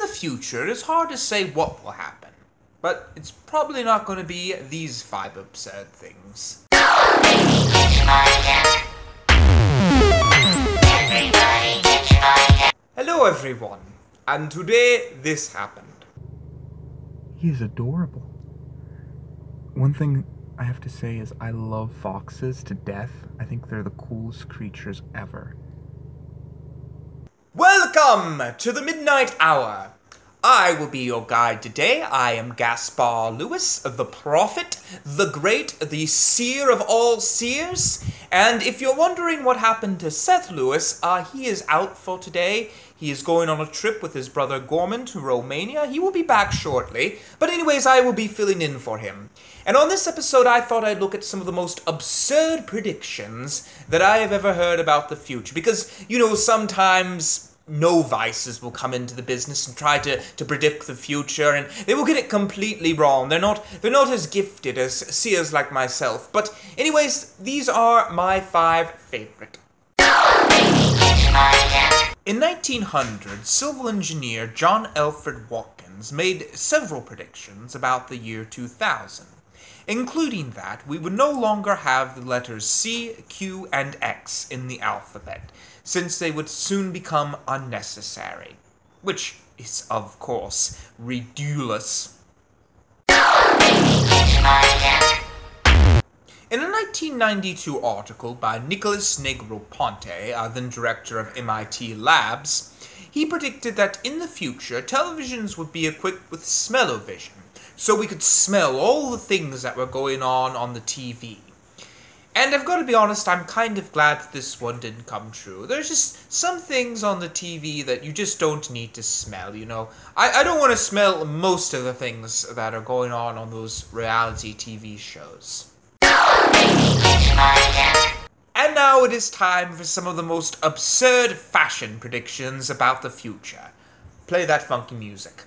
the future, it's hard to say what will happen. But it's probably not going to be these 5 absurd things. Hello everyone, and today this happened. He is adorable. One thing I have to say is I love foxes to death. I think they're the coolest creatures ever. Welcome to the Midnight Hour. I will be your guide today. I am Gaspar Lewis, the prophet, the great, the seer of all seers. And if you're wondering what happened to Seth Lewis, he is out for today. He is going on a trip with his brother Gorman to Romania. He will be back shortly. But anyways, I will be filling in for him. And on this episode, I thought I'd look at some of the most absurd predictions that I have ever heard about the future. Because, you know, sometimes novices will come into the business and try to predict the future, and they will get it completely wrong. They're not as gifted as seers like myself. But anyways, these are my 5 favorite. In 1900, civil engineer John Alfred Watkins made several predictions about the year 2000, including that we would no longer have the letters C, Q, and X in the alphabet, since they would soon become unnecessary. Which is, of course, ridiculous. In a 1992 article by Nicholas Negroponte, then director of MIT Labs, he predicted that in the future, televisions would be equipped with smell-o-vision, so we could smell all the things that were going on the TV. And I've got to be honest, I'm kind of glad that this one didn't come true. There's just some things on the TV that you just don't need to smell, you know. I don't want to smell most of the things that are going on those reality TV shows. And now it is time for some of the most absurd fashion predictions about the future. Play that funky music.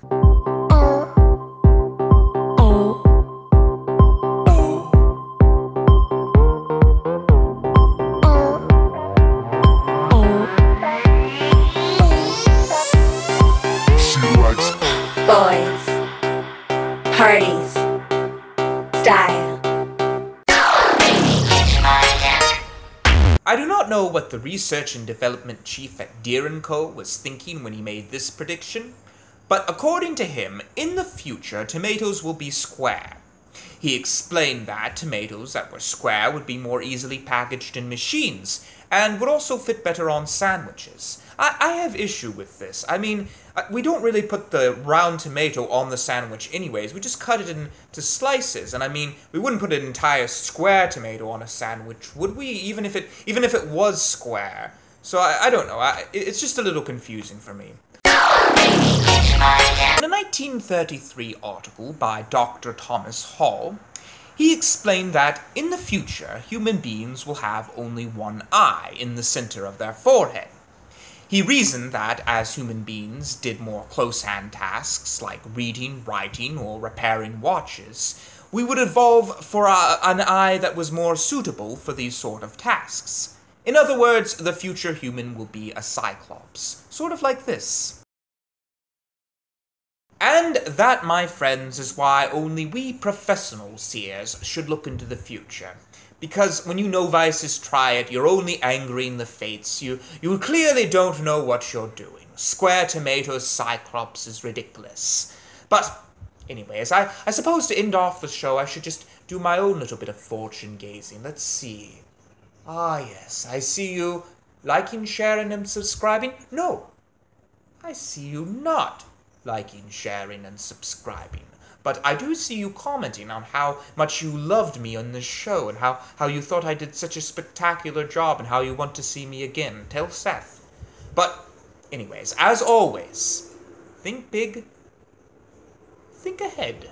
Boys, parties, style. I do not know what the research and development chief at Deere & Co. was thinking when he made this prediction, but according to him, in the future, tomatoes will be square. He explained that tomatoes that were square would be more easily packaged in machines, and would also fit better on sandwiches. I have issue with this. I mean, we don't really put the round tomato on the sandwich anyways. We just cut it into slices, and I mean, we wouldn't put an entire square tomato on a sandwich, would we? Even if it was square. So I don't know. It's just a little confusing for me. In a 1933 article by Dr. Thomas Hall, he explained that in the future, human beings will have only one eye in the center of their forehead. He reasoned that as human beings did more close-hand tasks like reading, writing, or repairing watches, we would evolve for an eye that was more suitable for these sort of tasks. In other words, the future human will be a Cyclops, sort of like this. And that, my friends, is why only we professional seers should look into the future. Because when you novices try it, you're only angering the fates. You clearly don't know what you're doing. Square tomatoes Cyclops is ridiculous. But anyways, I suppose to end off the show, I should just do my own little bit of fortune gazing. Let's see. Ah, yes, I see you liking, sharing, and subscribing. No, I see you not liking, sharing, and subscribing. But I do see you commenting on how much you loved me on this show, and how you thought I did such a spectacular job, and how you want to see me again. Tell Seth. But anyways, as always, think big, think ahead.